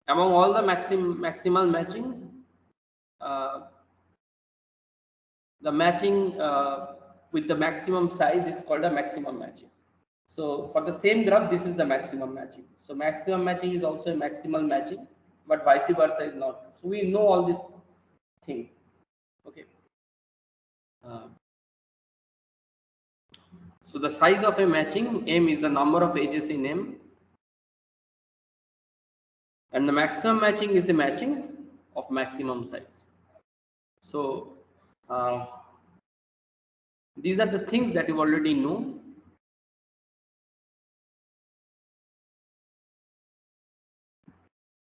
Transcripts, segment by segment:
Among all the maximal matching, uh, the matching with the maximum size is called a maximum matching. So for the same graph, this is the maximum matching. So maximum matching is also a maximal matching, but vice versa is not true. So we know all this thing. Okay. Uh, so the size of a matching, M is the number of edges in M, and the maximum matching is the matching of maximum size. So uh, these are the things that you already know.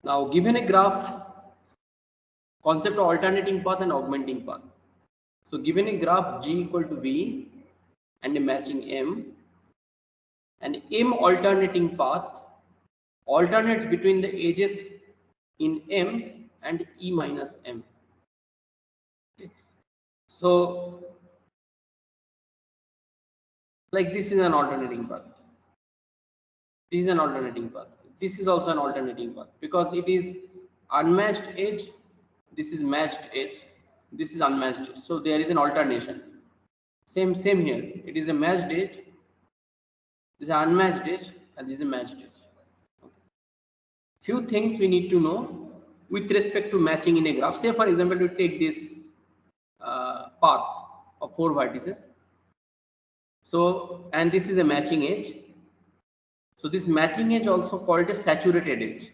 Now, given a graph, concept of alternating path and augmenting path. So given a graph G equal to V and a matching M, an M alternating path alternates between the edges in M and E minus M. Okay. So like this is an alternating path. This is an alternating path. This is also an alternating path because it is unmatched edge. This is matched edge. This is unmatched edge. So there is an alternation. Same here. It is a matched edge. This is an unmatched edge, and this is a matched edge. Okay. Few things we need to know with respect to matching in a graph. Say for example, we take this path of 4 vertices. So and this is a matching edge. So this matching edge also called a saturated edge.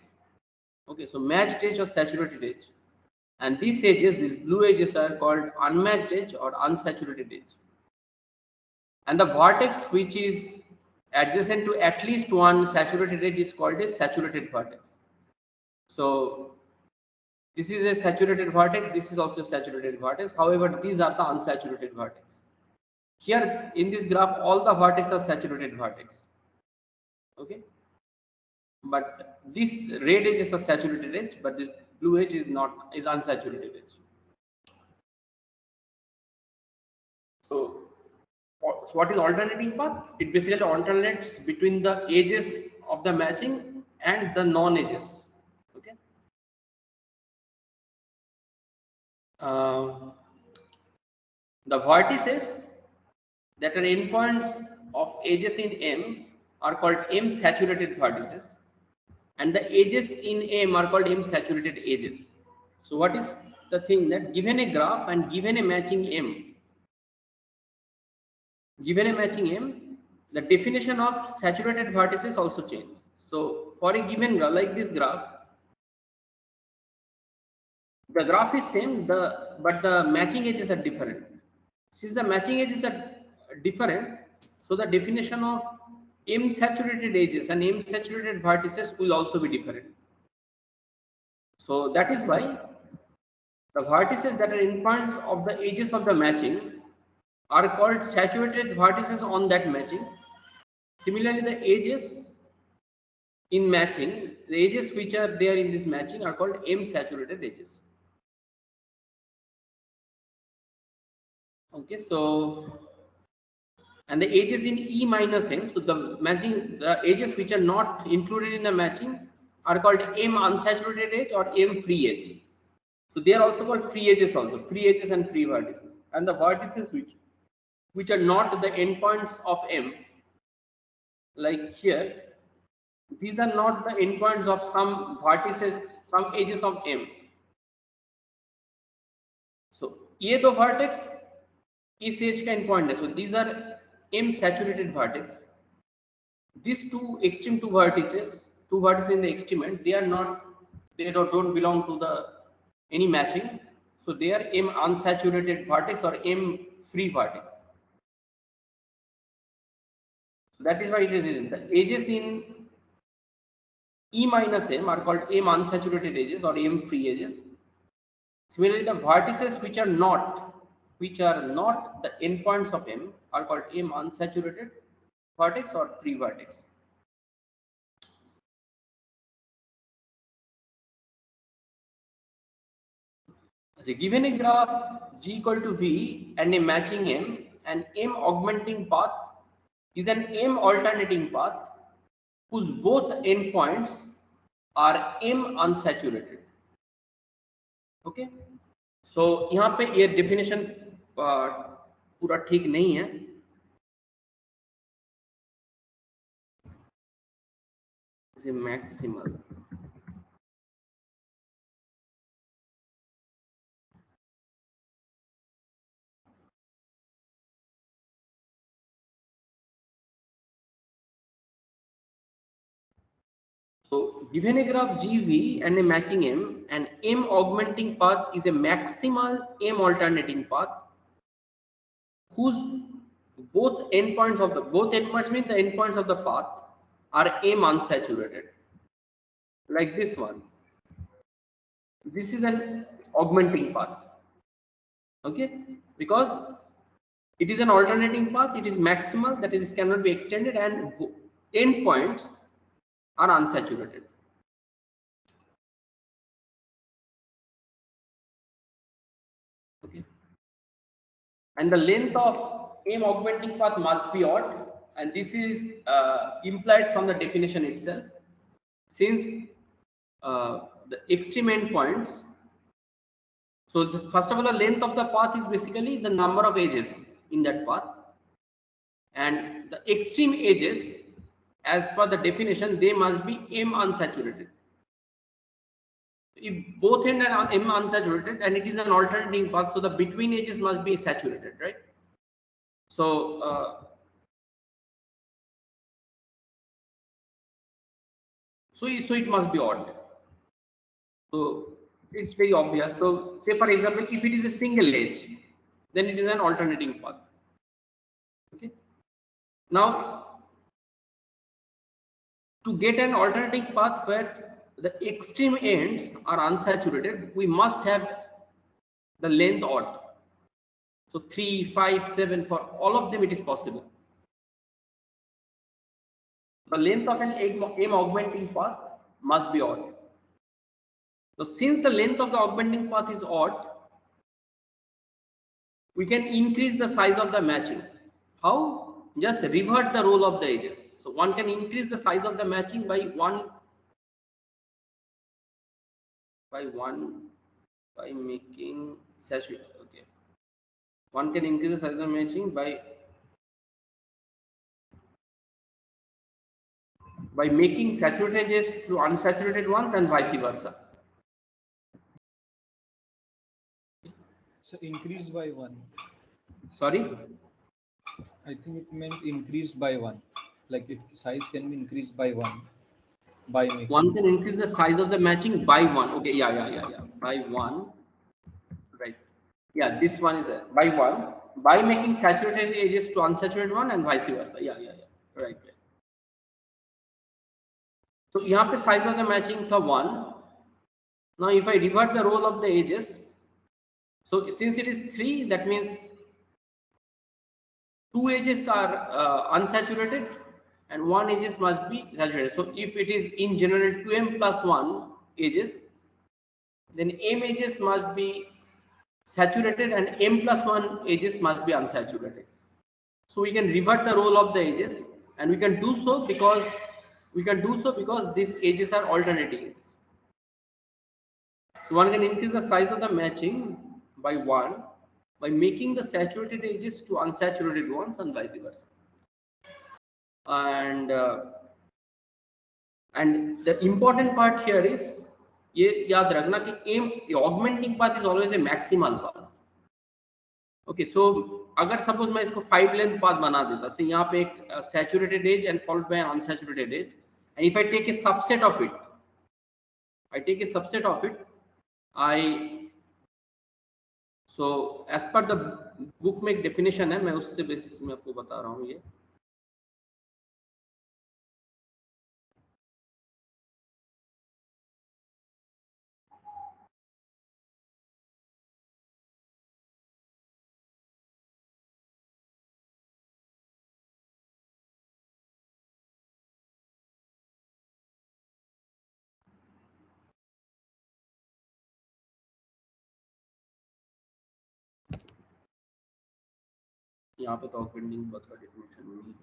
Okay, so matched edge or saturated edge. And these edges, these blue edges are called unmatched edge or unsaturated edge. And the vertex which is adjacent to at least one saturated edge is called a saturated vertex. So this is a saturated vertex, this is also a saturated vertex. However, these are the unsaturated vertex. Here in this graph, all the vertex are saturated vertex. Okay. But this red edge is a saturated edge, but this blue edge is not, is unsaturated edge. So what is alternating path? It basically alternates between the edges of the matching and the non-edges. Okay. The vertices that are endpoints of edges in M are called M saturated vertices, and the edges in M are called M saturated edges. So what is the thing that given a graph and given a matching M, the definition of saturated vertices also change. So for a given graph like this graph, the graph is same, but the matching edges are different. Since the matching edges are different, so the definition of M saturated edges and M saturated vertices will also be different. So that is why the vertices that are in front of the edges of the matching are called saturated vertices on that matching. Similarly, the edges in matching, the edges which are there in this matching are called M saturated edges. Okay, so and the edges in E minus M, so the matching, the edges which are not included in the matching are called M unsaturated edge or M free edge. So they are also called free edges also, free edges and free vertices. And the vertices which are not the endpoints of M, like here, these are not the endpoints of some vertices, some edges of M. So ये दो vertex इस edge का endpoint है. So these are M saturated vertex. These two extreme two vertices in the extremement, they are not, they don't belong to the any matching. So they are M unsaturated vertex or M free vertex. So that is why it is the edges in E minus M are called M unsaturated edges or M free edges. Similarly, the vertices which are not the endpoints of M are called M unsaturated vertex or free vertex. So given a graph G equal to V and a matching M, an M augmenting path is an M alternating path whose both endpoints are M unsaturated. Okay, so यहाँ पे ये definition पूरा ठीक नहीं है. Is a maximal. So given a graph GV and a matching M, an M augmenting path is a maximal M alternating path whose both endpoints mean the endpoints of the path are M unsaturated. Like this one. This is an augmenting path. Okay, because it is an alternating path, it is maximal, that is cannot be extended, and endpoints are unsaturated. Okay, and the length of M augmenting path must be odd, and this is implied from the definition itself, since the extreme endpoints. So first of all, the length of the path is basically the number of edges in that path, and the extreme edges, as per the definition, they must be M unsaturated. If both ends are M unsaturated and it is an alternating path, so the between edges must be saturated, right? So so it must be odd. So it's very obvious. So say for example, if it is a single edge, then it is an alternating path. Okay. Now, to get an alternating path where the extreme ends are unsaturated, we must have the length odd. So 3, 5, 7, for all of them it is possible. The length of an M augmenting path must be odd. So since the length of the augmenting path is odd, we can increase the size of the matching. How? Just revert the role of the edges. So one can increase the size of the matching by making saturated. Okay. One can increase the size of matching by making saturated edges to unsaturated ones and vice versa. So increased by 1. Sorry? I think it meant increased by 1. Like if size can be increased by 1. By making. One can increase the size of the matching by 1. Okay, yeah. By 1. Right. Yeah, this one is by 1. By making saturated edges to unsaturated one and vice versa. Yeah. Right. So यहाँ पे size of the matching था 1. Now if I revert the role of the edges, so since it is 3, that means 2 edges are unsaturated and 1 edges must be saturated. So if it is in general 2m plus 1 edges, then m edges must be saturated and m plus 1 edges must be unsaturated. So we can revert the role of the edges, and we can do so because these edges are alternating edges. So one can increase the size of the matching by 1 by making the saturated edges to unsaturated ones and vice versa. And the important part here is ये याद रखना कि M augmenting path is always a maximal path. Okay, so अगर suppose मैं इसको 5 length path बना देता, so यहाँ पे एक saturated edge and followed by an unsaturated edge, and if I take a subset of it, so as per the book में एक definition है, मैं उससे basis में आपको बता रहा हूँ ये. यहाँ पे तो augmenting path का definition नहीं है.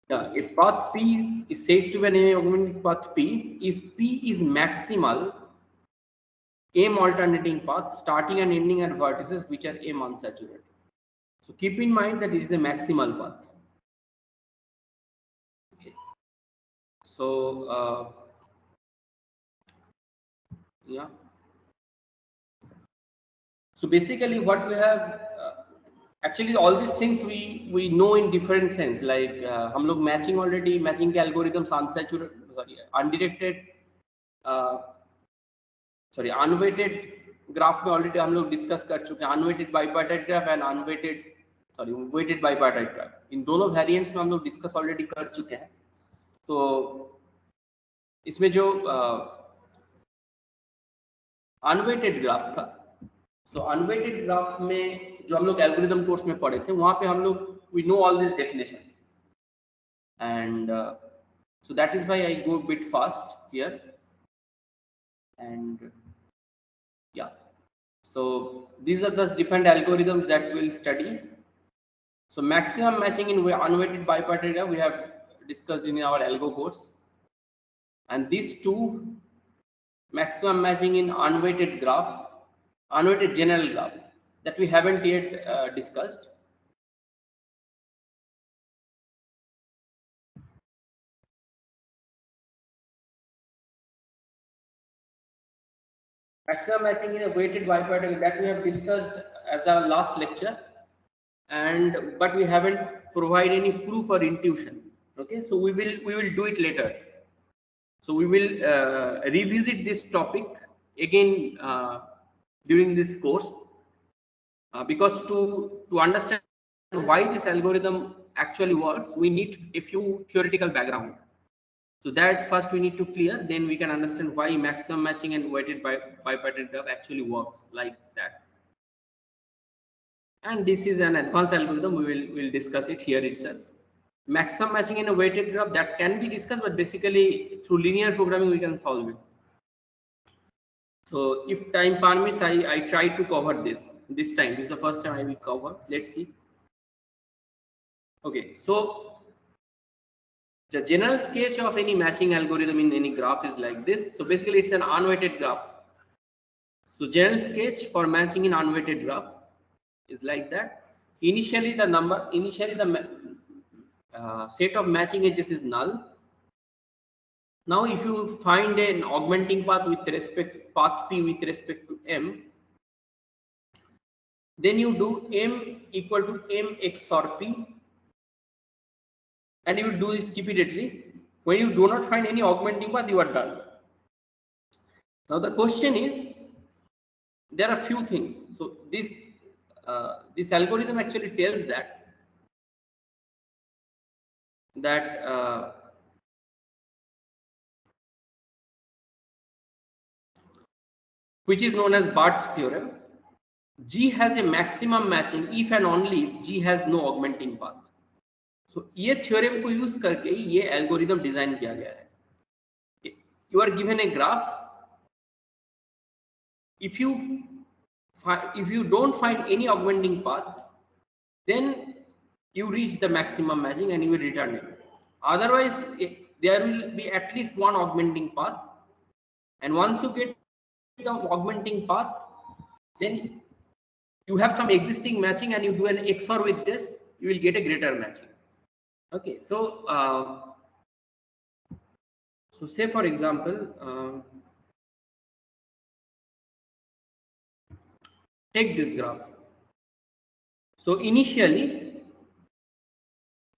Yeah, if path P is said to be an augmenting path P if P is maximal M alternating path starting and ending at vertices which are M unsaturated. So keep in mind that it is a maximal path. Okay. So yeah. So basically, what we have actually all these things we know in different sense. Like हम लोग matching already matching के algorithms unsaturated sorry undirected sorry unweighted graph में already हम लोग discuss कर चुके हैं unweighted bipartite graph and unweighted sorry weighted bipartite graph इन दोनों वेरिएंट्स में हम लोग डिस्कस ऑलरेडी कर चुके हैं तो इसमें जो अनवेटेड ग्राफ था सो अनवेटेड ग्राफ में जो हम लोग एल्गोरिथम कोर्स में पढ़े थे वहां पे हम लोग we know all this definitions and so that is why I go a bit fast here and yeah so these are the different algorithms that we'll study so maximum matching in unweighted bipartite data we have discussed in our algo course and these two maximum matching in unweighted graph unweighted general graph that we haven't yet discussed. Maximum matching in a weighted bipartite that we have discussed as our last lecture and but we haven't provided any proof or intuition. Okay, so we will do it later. So we will revisit this topic again during this course because to understand why this algorithm actually works, we need a few theoretical background. So that first we need to clear, then we can understand why maximum matching and weighted bipartite graph actually works like that. And this is an advanced algorithm. We'll discuss it here itself. Maximum matching in a weighted graph that can be discussed, but basically through linear programming we can solve it. So if time permits, I try to cover this time. This is the first time I will cover. Let's see. Okay, so the general sketch of any matching algorithm in any graph is like this. So basically it's an unweighted graph. So general sketch for matching in unweighted graph is like that. Initially the set of matching edges is null. Now if you find an augmenting path with respect path P with respect to M, then you do M equal to M XOR P and you will do this repeatedly. When you do not find any augmenting path, you are done. Now the question is, there are few things. So this algorithm actually tells that which is known as Bart's theorem. G has a maximum matching if and only if G has no augmenting path. So ये theorem को use करके ये algorithm design किया गया है. You are given a graph. If you don't find any augmenting path, then you reach the maximum matching and you will return it. Otherwise, there will be at least one augmenting path, and once you get the augmenting path, then you have some existing matching and you do an XOR with this, you will get a greater matching. Okay, so so say for example, take this graph. So initially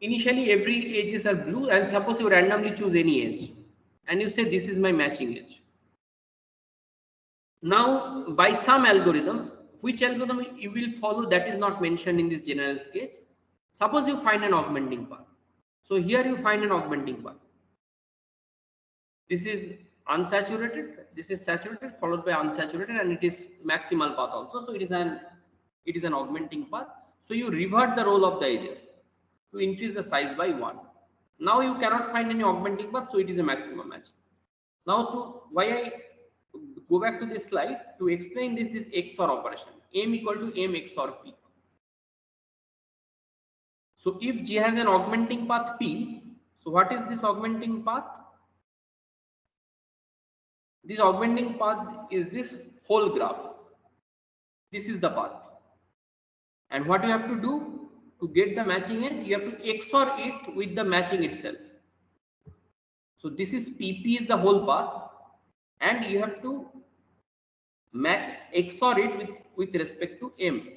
every edges are blue, and suppose you randomly choose any edge and you say this is my matching edge. Now by some algorithm, which algorithm you will follow, that is not mentioned in this general sketch. Suppose you find an augmenting path. So here you find an augmenting path. This is unsaturated, this is saturated followed by unsaturated, and it is maximal path also. So it is an augmenting path. So you revert the role of the edges to increase the size by 1. Now you cannot find any augmenting path, so it is a maximum match. Now to why I go back to this slide to explain this XOR operation, M equal to M XOR P. So if G has an augmenting path P, So what is this augmenting path? This augmenting path is this whole graph. This is the path. And what you have to do to get the matching edge, you have to XOR it with the matching itself. So this is PP is the whole path, and you have to XOR it with respect to M.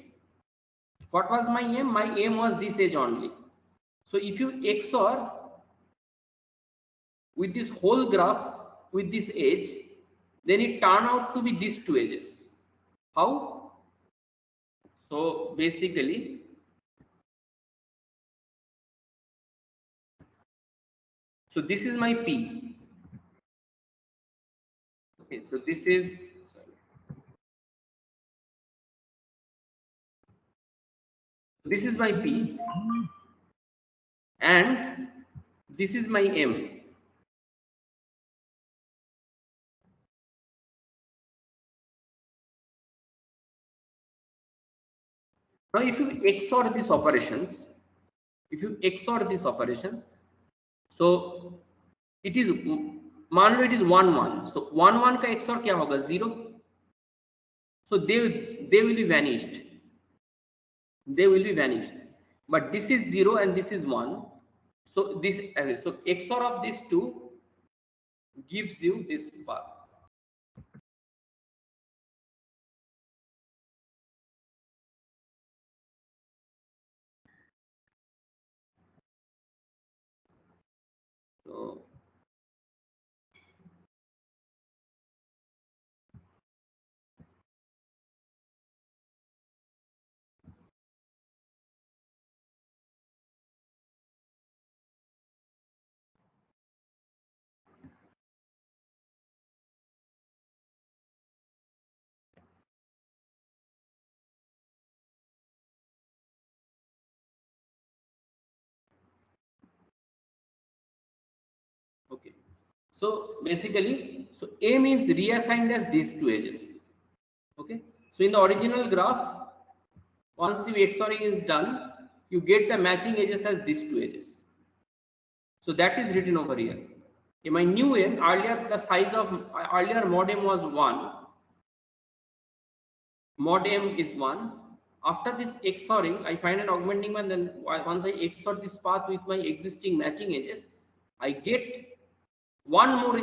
What was my M? My M was this edge only. So if you XOR with this whole graph with this edge, then it turn out to be these two edges. How? So basically, so this is my P. Okay, so this is, sorry, this is my P, and this is my M. Now, if you XOR these operations, so it is, मान लो it is 1 1. So 1 1 का XOR क्या होगा? 0. So they will be vanished. They will be vanished. But this is 0 and this is 1. So this, so XOR of these two gives you this path. So okay. So basically, so M is reassigned as these two edges. Okay. So in the original graph, once the XORing is done, you get the matching edges as these two edges. So that is written over here. In my new M, earlier the size of earlier mod M was 1. Mod M is 1. After this XORing, I find an augmenting one. Then once I XOR this path with my existing matching edges, I get one more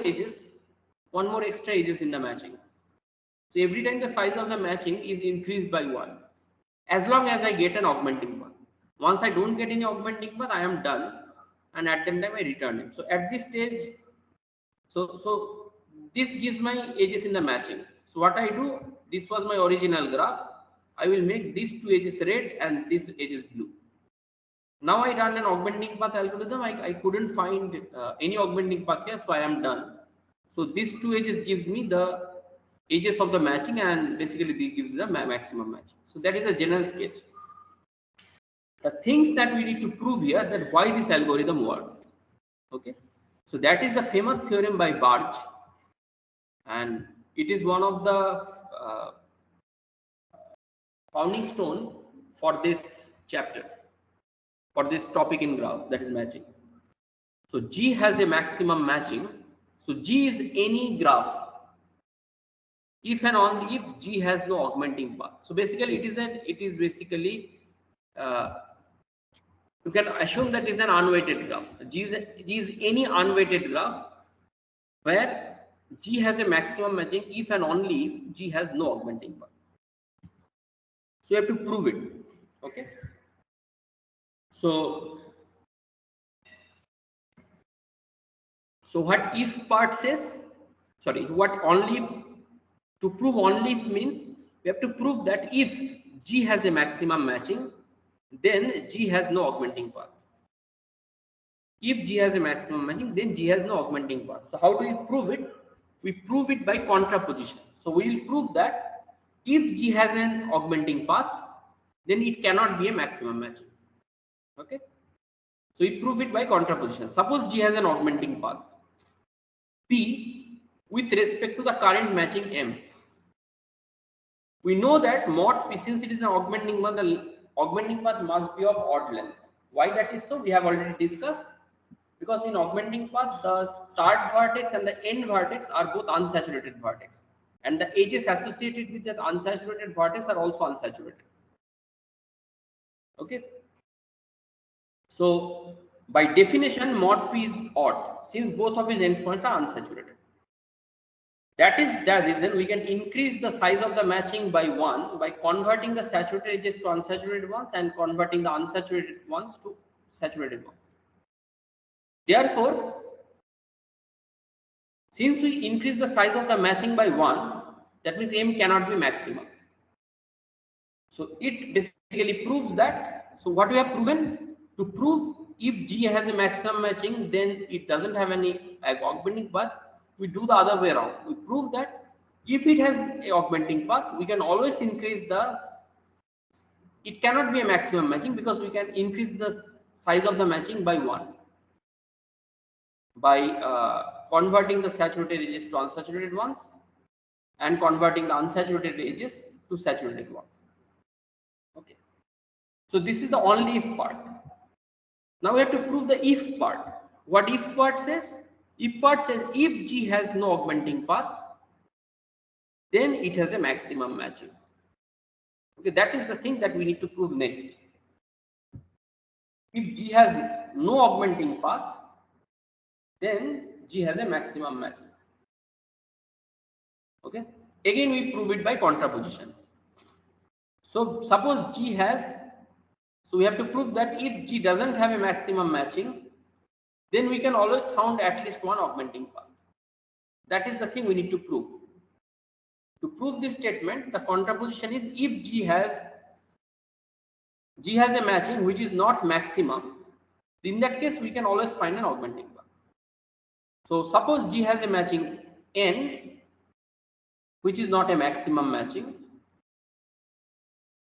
extra edges in the matching. So every time the size of the matching is increased by 1, as long as I get an augmenting path. Once I don't get any augmenting path, I am done, and at that time I return it. So at this stage, so this gives my edges in the matching. So what I do, this was my original graph. I will make these two edges red and this edges blue. Now I run an augmenting path algorithm. I couldn't find any augmenting path here, so I am done. So these two edges gives me the edges of the matching, and basically this gives the maximum matching. So that is a general sketch. The things that we need to prove here, that why this algorithm works. Okay, so that is the famous theorem by Barge, and it is one of the founding stone for this chapter, for this topic in graph, that is matching. So G has a maximum matching. So G is any graph if and only if G has no augmenting path. So basically it is basically you can assume that is an unweighted graph. G is any unweighted graph where G has a maximum matching if and only if G has no augmenting path. So you have to prove it. Okay. So what if part says, sorry, what only if, to prove only if means we have to prove that if G has a maximum matching, then G has no augmenting path. If G has a maximum matching, then G has no augmenting path. So how do we prove it? We prove it by contraposition. So we will prove that if G has an augmenting path, then it cannot be a maximum matching. Okay. So we prove it by contraposition. Suppose G has an augmenting path P with respect to the current matching M. We know that mod P, since it is an augmenting path, the augmenting path must be of odd length. Why that is so, we have already discussed. Because in augmenting path, the start vertex and the end vertex are both unsaturated vertex, and the edges associated with that unsaturated vertex are also unsaturated. Okay. So by definition, mod P is odd since both of his endpoints are unsaturated. That is the reason we can increase the size of the matching by 1 by converting the saturated edges to unsaturated ones and converting the unsaturated ones to saturated ones. Therefore, since we increase the size of the matching by 1, that means M cannot be maximum. So it basically proves that. So what we have proven? To prove if G has a maximum matching, then it doesn't have any augmenting path. We do the other way around. We prove that if it has a augmenting path, we can always increase the. It cannot be a maximum matching because we can increase the size of the matching by 1 by converting the saturated edges to unsaturated ones and converting the unsaturated edges to saturated ones. Okay. So this is the only if part. Now we have to prove the if part. What if part says? If part says if G has no augmenting path, then it has a maximum matching. Okay, that is the thing that we need to prove next. If G has no augmenting path, then G has a maximum matching. Okay. Again, we prove it by contraposition. So suppose G has, so we have to prove that if G doesn't have a maximum matching, then we can always found at least one augmenting path. That is the thing we need to prove. To prove this statement, the contraposition is if G has a matching which is not maximum, in that case we can always find an augmenting path. So suppose G has a matching N which is not a maximum matching.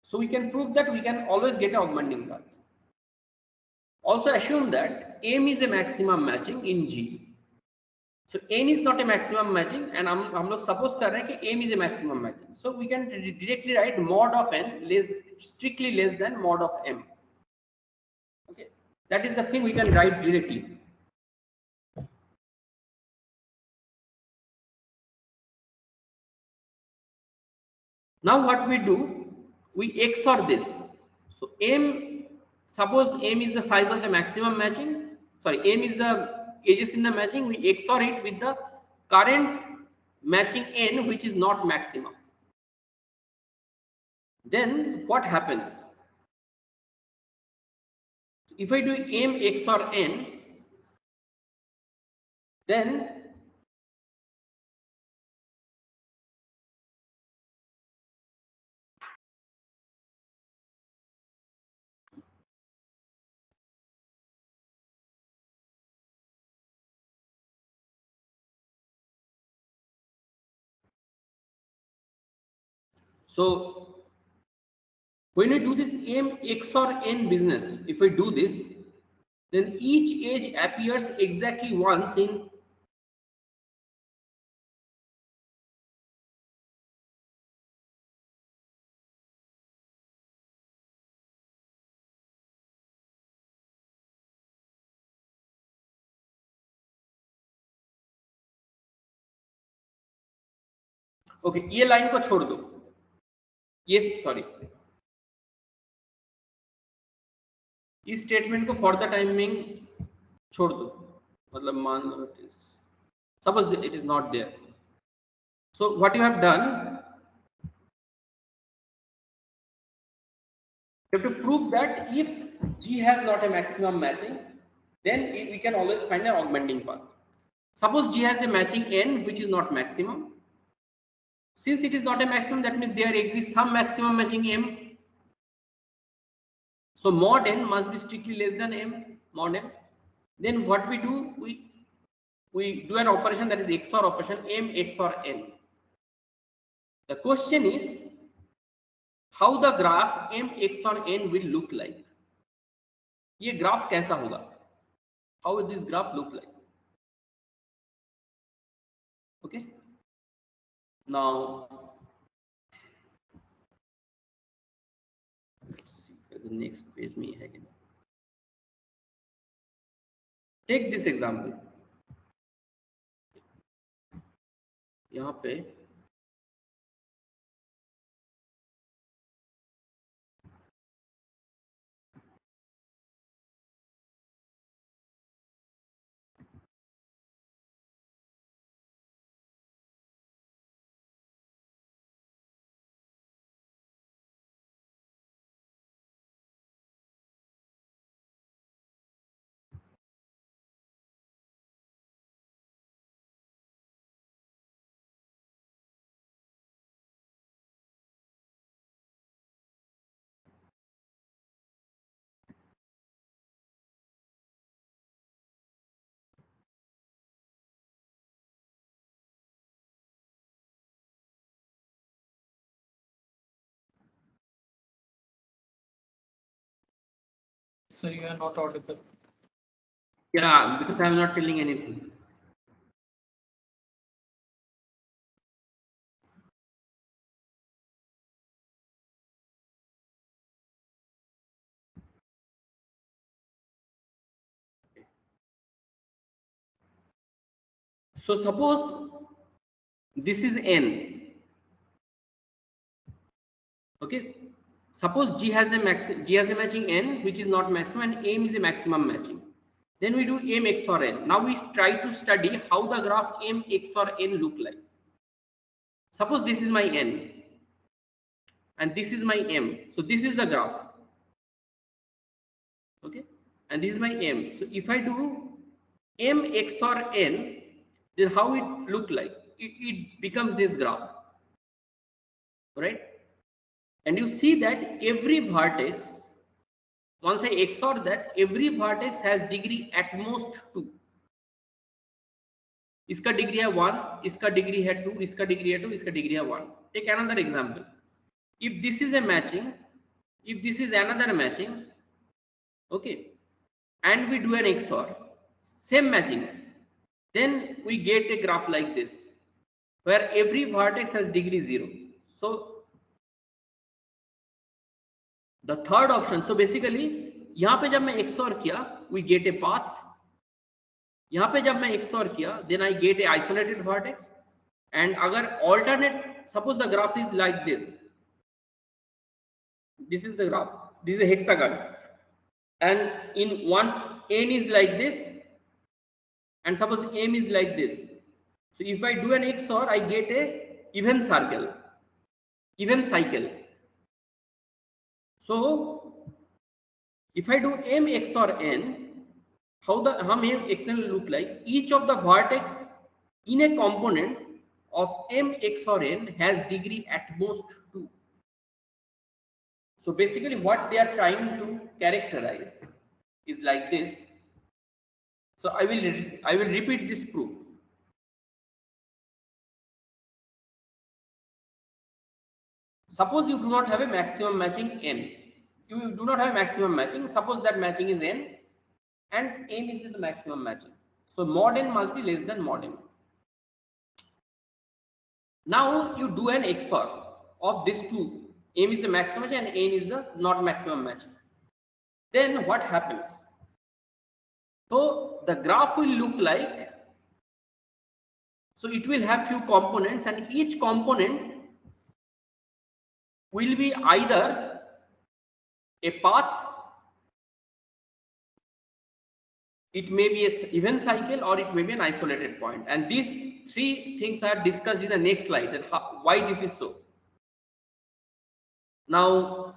So we can prove that we can always get an augmenting path. Also assume that M is a maximum matching in G. So N is not a maximum matching and हम लोग suppose कर रहे हैं कि M is a maximum matching. So we can directly write mod of N strictly less than mod of M. Okay, that is the thing we can write directly. Now what we do, we XOR this. So M, suppose M is the size of the maximum matching. Sorry, M is the edges in the matching. We XOR it with the current matching N, which is not maximum. Then what happens? If I do M XOR N, then so when we do this M XOR N business, if I do this, then each edge appears exactly once in okay ये line को छोड़ दो ये sorry इस statement को for the timing छोड़ दो मतलब मान लो it is suppose it is not there so what you have done you have to prove that if G has not a maximum matching then we can always find an augmenting path. Suppose G has a matching N which is not maximum. Since it is not a maximum, that means there exists some maximum matching M. So mod N must be strictly less than M mod M. Then what we do, we do an operation that is XOR operation M XOR N. The question is how the graph M XOR N will look like. ये graph कैसा होगा? How will this graph look like? Okay. Now let's see the next page में है क्या? Take this example, यहाँ पे Sir, you are not audible. yeah, because I am not telling anything. So suppose this is n. Okay. Suppose G has a matching n which is not maximum and M is a maximum matching. Then we do M XOR n. Now we try to study how the graph M XOR n look like. Suppose this is my n and this is my M. So this is the graph. Okay. And this is my M. So if I do M XOR n, then how it look like? It becomes this graph, right? And you see that every vertex, once I XOR that, every vertex has degree at most 2. इसका degree है 1, इसका degree है 2, इसका degree है 2, इसका degree है 1. Take another example. If this is a matching, if this is another matching, okay, and we do an XOR, same matching, then we get a graph like this, where every vertex has degree 0. So the third option, so basically यहाँ पे जब मैं XOR किया, we get a path. यहाँ पे जब मैं XOR किया, then I get a isolated vertex. And अगर alternate, suppose the graph is like this. This is the graph. This is a hexagon. And in one n is like this, and suppose m is like this. So if I do an XOR, I get a even circle, even cycle. So if I do m XOR n, how m XOR will look like? Each of the vertex in a component of m XOR n has degree at most 2. So basically what they are trying to characterize is like this. So I will repeat this proof. Suppose you do not have a maximum matching n. You do not have maximum matching. Suppose that matching is n and n is the maximum matching. So mod n must be less than mod m. Now you do an XOR of these two. M is the maximum matching and n is the not maximum matching. Then what happens? So the graph will look like, so it will have few components and each component will be either a path, it may be an even cycle, or it may be an isolated point. And these three things are discussed in the next slide, that why this is so. Now,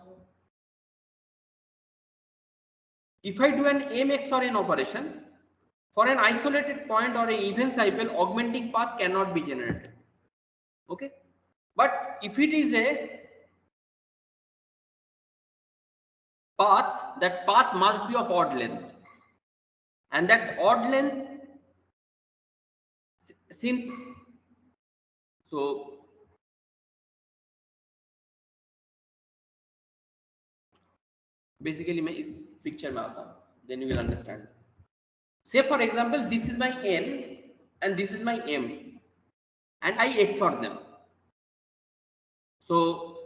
if I do an M XOR n operation, for an isolated point or an even cycle, augmenting path cannot be generated. Okay, but if it is a path, that path must be of odd length, and that odd length, since so basically मैं इस picture में आता हूँ, then you will understand. Say for example, this is my n and this is my m, and I XOR them. So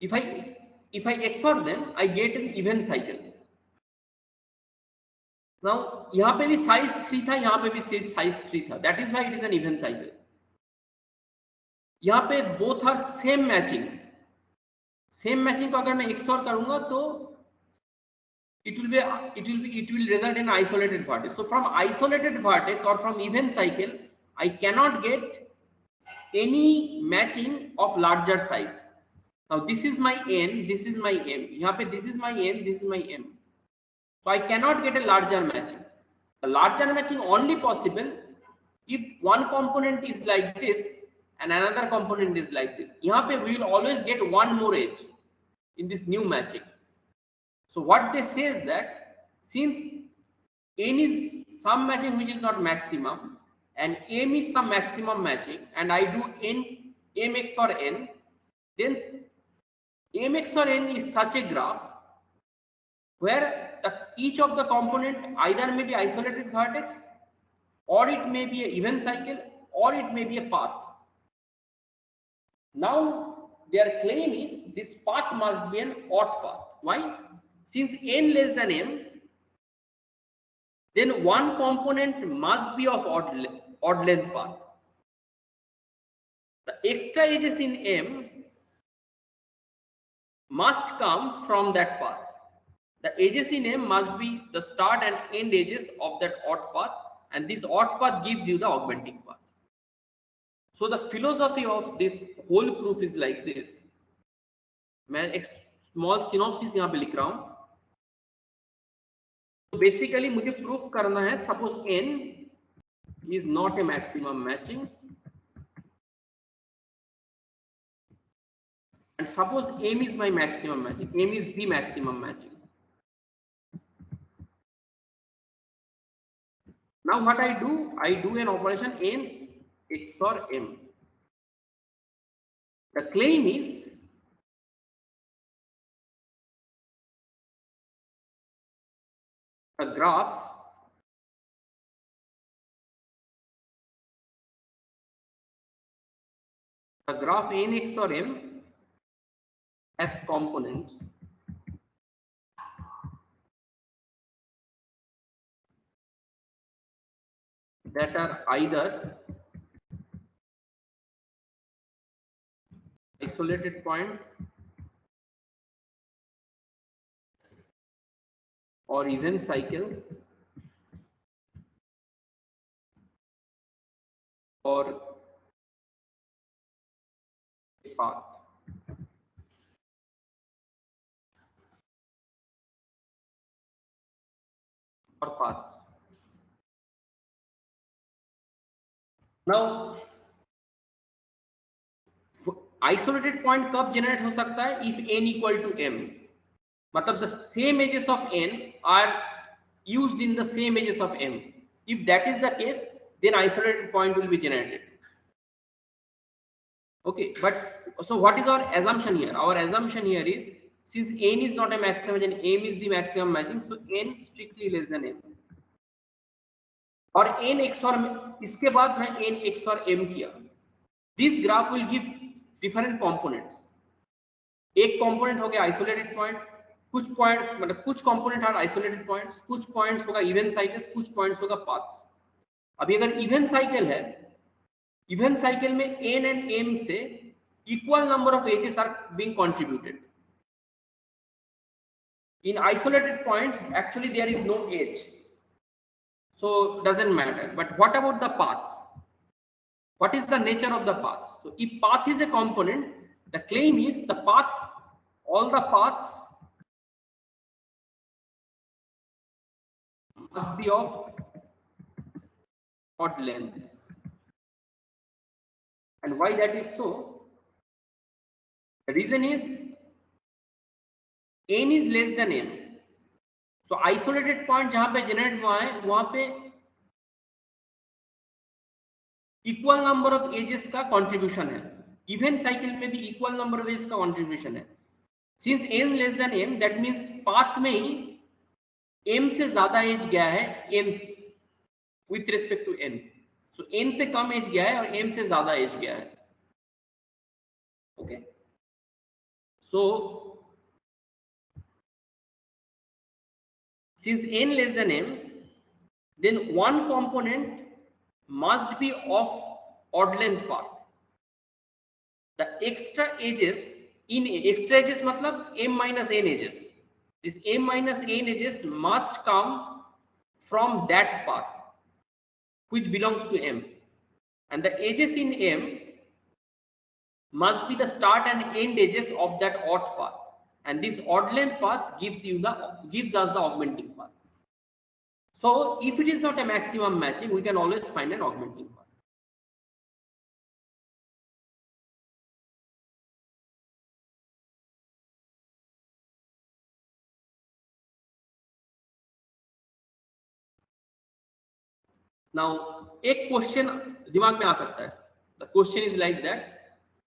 if I XOR them, I get an even cycle. Now यहाँ पे भी size 3 था, यहाँ पे भी size 3 था, that is why it is an even cycle. यहाँ पे both are same matching. Same matching को अगर मैं XOR करूंगा तो it will result in isolated vertex. So from isolated vertex or from even cycle, I cannot get any matching of larger size. Now this is my n, this is my m. यहाँ पे this is my n, this is my m. So I cannot get a larger matching. The larger matching only possible if one component is like this and another component is like this. यहाँ पे we will always get one more edge in this new matching. So what they say is that since n is some matching which is not maximum and m is some maximum matching and I do m XOR n, then m XOR n is such a graph where each of the component either may be isolated vertex or it may be an even cycle or it may be a path. Now their claim is this path must be an odd path. Why? Since n less than m, then one component must be of odd length path. The extra edges in M must come from that path. The edges in M must be the start and end edges of that odd path, and this odd path gives you the augmenting path. So the philosophy of this whole proof is like this. मैं एक small synopsis यहाँ पे लिख रहा हूँ. So basically मुझे proof करना है, suppose n is not a maximum matching and suppose m is my maximum matching, m is the maximum matching. Now what I do an operation n XOR m. The claim is a graph n XOR m has components that are either isolated point or even cycle or a path. Or paths. Now isolated point कब generate हो सकता है? If n equal to m. मतलब the same edges of n are used in the same edges of m. If that is the case, then isolated point will be generated. Okay, but so what is our assumption here? Our assumption here is since n is not a maximum and m is the maximum matching, so n strictly less than m. और n XOR इसके बाद मैं n XOR m किया. This graph will give different components. एक component हो गया isolated point, कुछ point मतलब कुछ component are isolated points, कुछ points होगा even cycles, कुछ points होगा paths. अभी अगर even cycle है, even cycle में n and m से equal number of edges are being contributed. In isolated points, actually there is no edge, so doesn't matter. But what about the paths? What is the nature of the paths? So if path is a component, the claim is the path, all the paths must be of odd length. And why that is so? The reason is n is less than m. So isolated point जहां पे generate हुआ है वहां पे equal number of edges का contribution है. Even cycle में भी इक्वल नंबर ऑफ एजेस का कंट्रीब्यूशन है. Since n less than m, that means path में ही m से ज्यादा एज गया है n with respect to n. So n से कम एज गया है और m से ज्यादा एज गया है. Okay, so since n less than m, then one component must be of odd length path. The extra edges in extra edges matlab m minus n edges. This m minus n edges must come from that path which belongs to m, and the edges in m must be the start and end edges of that odd path, and this odd length path gives us the augmenting path. So if it is not a maximum matching, we can always find an augmenting path. Now एक question दिमाग में आ सकता है. The question is like that.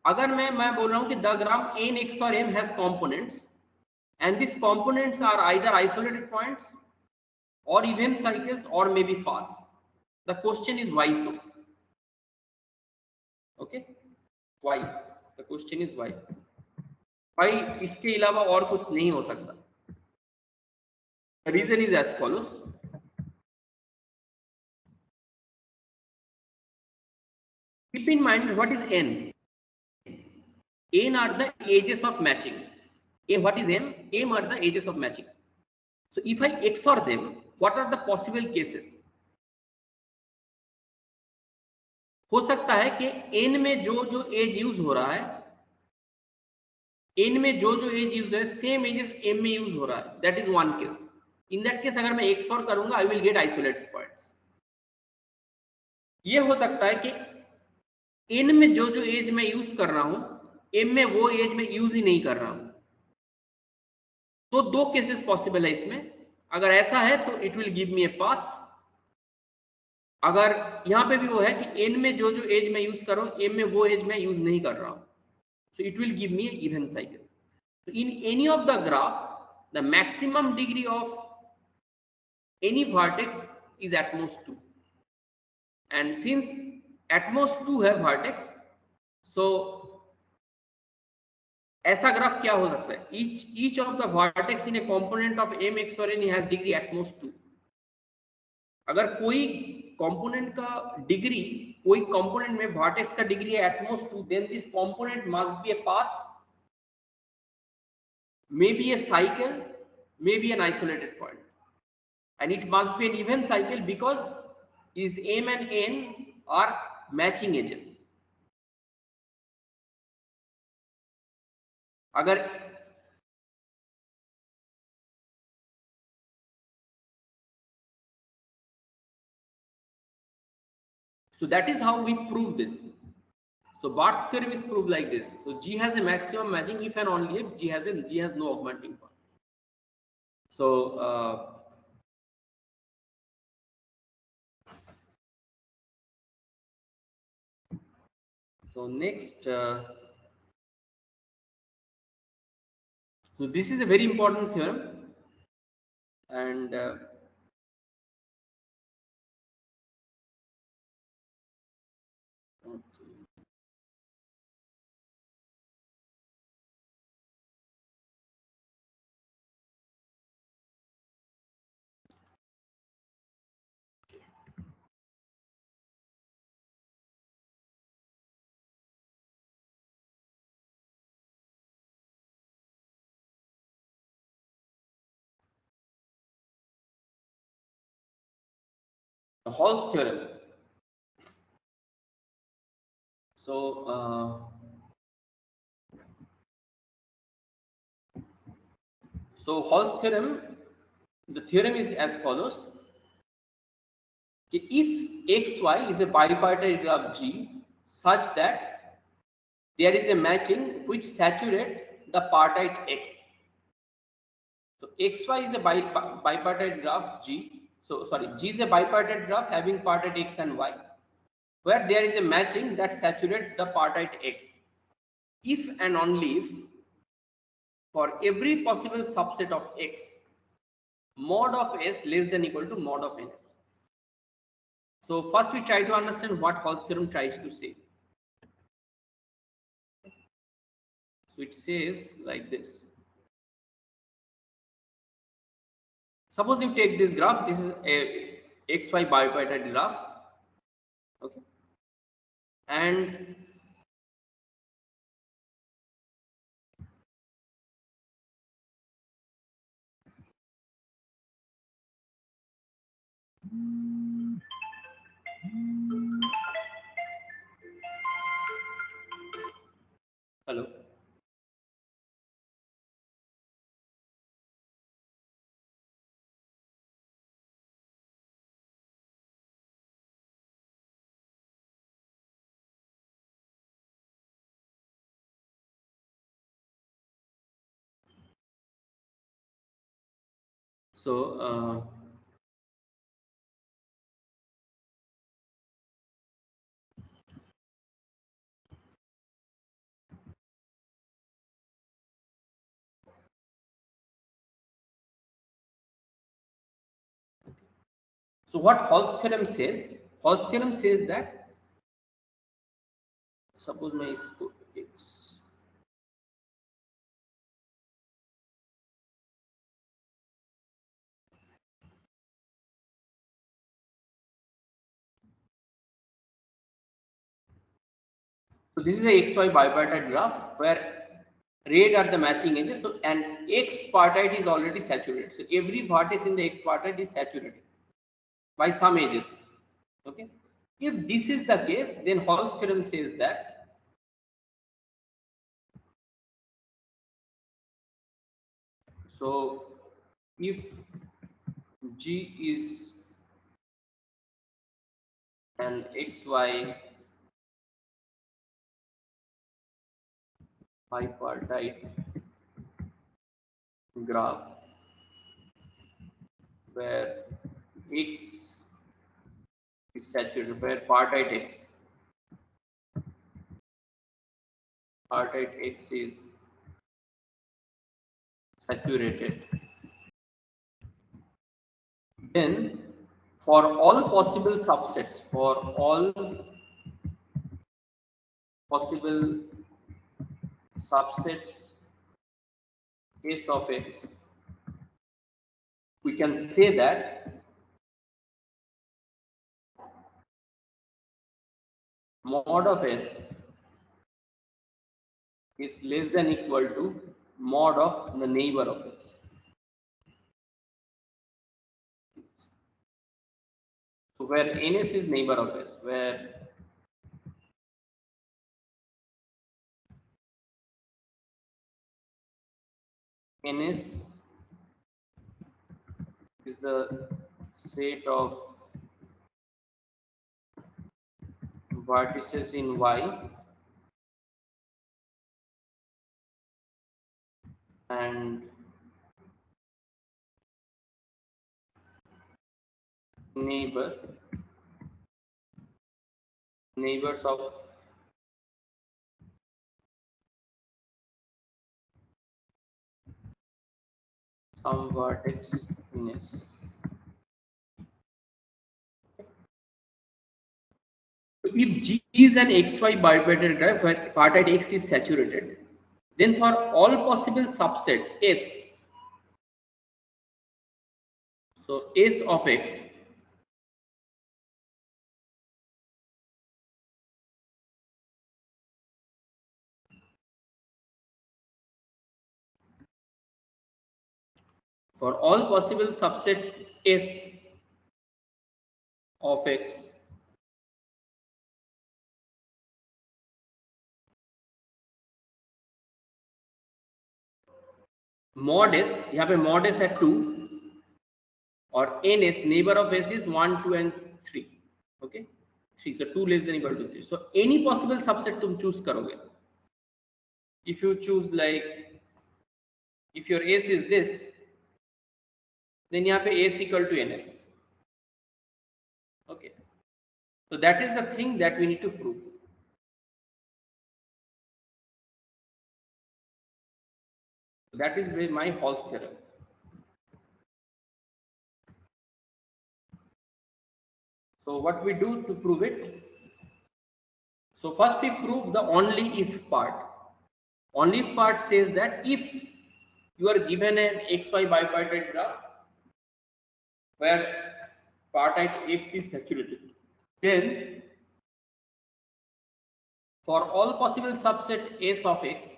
अगर मैं बोल रहा हूँ कि the gram n x or m has components and these components are either isolated points or even cycles or maybe paths. The question is why so? Okay, why? The question is why? Why इसके अलावा और कुछ नहीं हो सकता? The reason is as follows. Keep in mind what is n. N are the edges of matching. What is m? M are the edges of matching. So if I XOR them, what are the possible cases? हो सकता है कि n में जो as use हो रहा है, n में जो एज यूज है सेम एजेस m में यूज हो रहा है. That is one case. In that case अगर मैं XOR करूंगा I will get isolated points. ये हो सकता है कि n में जो एज मैं यूज कर रहा हूं m में वो एज में यूज ही नहीं कर रहा हूं. तो दो केसेस पॉसिबल है इसमें. अगर ऐसा है तो it will give me a path. अगर यहां पे भी वो है कि n में जो एज मैं यूज कर रहा हूं m में वो एज मैं यूज नहीं कर रहा हूं, so it will give me an even cycle. So in any of the graph, the maximum degree of any vertex is at most 2, and since at most 2 है vertex, so ऐसा graph क्या हो सकता है? each of the vertex in a component of m x or n has degree at most 2. अगर कोई component का degree, कोई कंपोनेंट में वर्टेक्स का डिग्री है at most 2, then this component must be a path, maybe a cycle, maybe an isolated point, and it must be an even cycle because is m and n are matching edges. अगर so that is how we prove this. So Barth's theorem is proved like this. So G has a maximum matching if and only if G has no augmenting point. So so next, so this is a very important theorem, and the Hall's theorem. So so Hall's theorem, the theorem is as follows. If xy is a bipartite graph G such that there is a matching which saturate the partite x. So xy is a bipartite graph G. So sorry, G is a bipartite graph having partite x and y, where there is a matching that saturates the partite x. If and only if for every possible subset of x, mod of s less than equal to mod of ns. So first we try to understand what Hall's theorem tries to say. So it says like this. Suppose you take this graph, this is xy bipartite graph. Okay, and hello. So so what Hall's theorem says? Hall's theorem says that suppose my x. So this is a xy bipartite graph where red are the matching edges. So and x partite is already saturated. So every vertex in the x partite is saturated by some edges. Okay. If this is the case, then Hall's theorem says that so if G is an xy bipartite graph where x is saturated, where partite x is saturated, then for all possible subsets, for all possible subsets S of x, we can say that mod of S is less than equal to mod of the neighbor of S. So where NS is neighbor of S, where NS is the set of vertices in Y and neighbors of some vertex in S. If G is an XY bipartite graph where partite X is saturated, then for all possible subset S, so S of X for all possible subset S of X, mod S, यहाँ पे mod S at 2 और NS neighbor of S is 1, 2 and 3. Okay, 3. So 2 less than equal to 3. So any possible subset तुम choose करोगे. If you choose like, if your S is this, then यहाँ पे S equal to NS. Okay. So that is the thing that we need to prove. That is my Hall's theorem. So what we do to prove it? So first we prove the only if part. Only if part says that if you are given an XY bipartite graph where partite X is saturated, then for all possible subset S of X,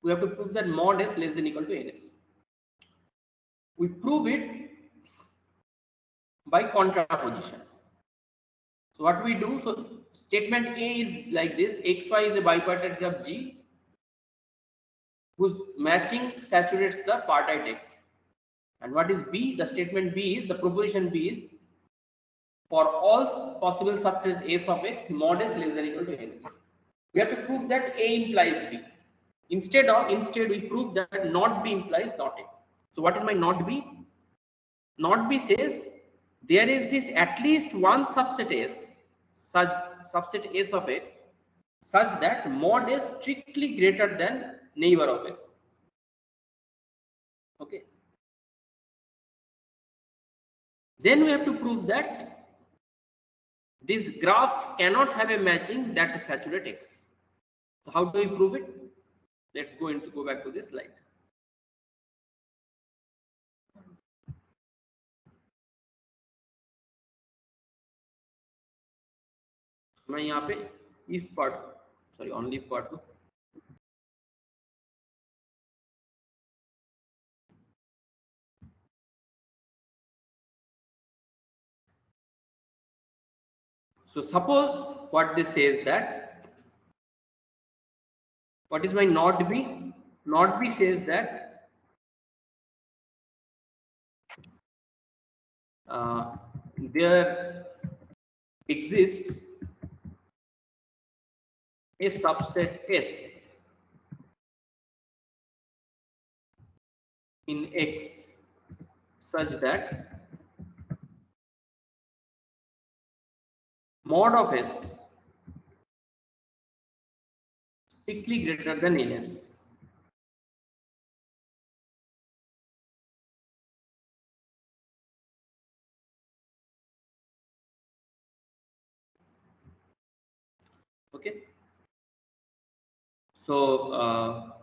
we have to prove that mod S less than equal to NS. We prove it by contraposition. So what we do, so statement A is like this: XY is a bipartite graph G whose matching saturates the partite X. And what is B? The statement B is, the proposition B is, for all possible subsets S of X, mod S less than equal to NS. We have to prove that A implies B. Instead we prove that not B implies not A. So what is my not B? Not B says there is this at least one subset S, such subset S of X, such that mod S strictly greater than neighbor of S. Okay. Then we have to prove that this graph cannot have a matching that saturates X. So how do we prove it? Let's go back to this slide. मैं यहाँ पे if part, sorry, only part को so suppose what this says that, what is my not B? Not B says that there exists a subset S in X such that mod of S strictly greater than NS. Okay. So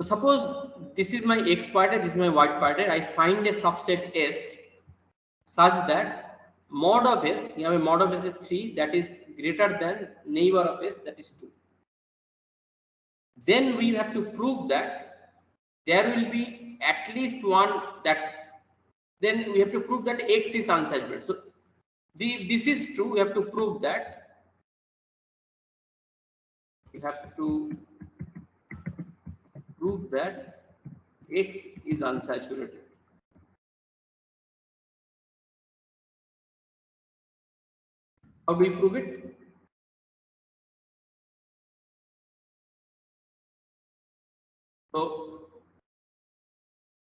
suppose this is my X partite, this is my Y partite. I find a subset S such that mod of S, you have a mod of S is 3, that is greater than neighbor of S, that is 2. Then we have to prove that there will be at least one that, then we have to prove that X is unsaturated. So if this is true, we have to prove that X is unsaturated. How do we prove it? So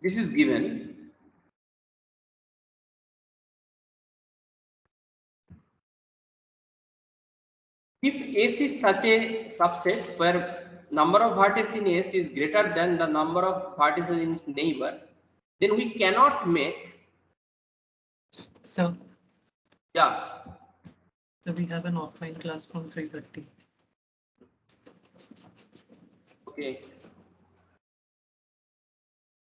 this is given. If S is such a subset where number of vertices in S is greater than the number of vertices in neighbor, then we cannot make. So, Yeah. so we have an offline class from 3:30. Okay.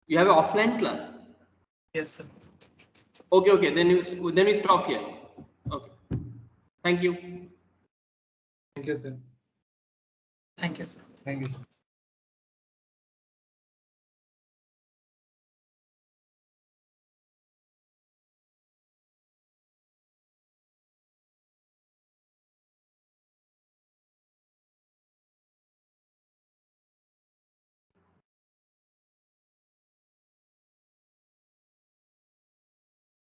You have an offline class? Yes, sir. Okay. Then we stop here. Okay. Thank you. Thank you, sir. Thank you, sir. Thank you, sir.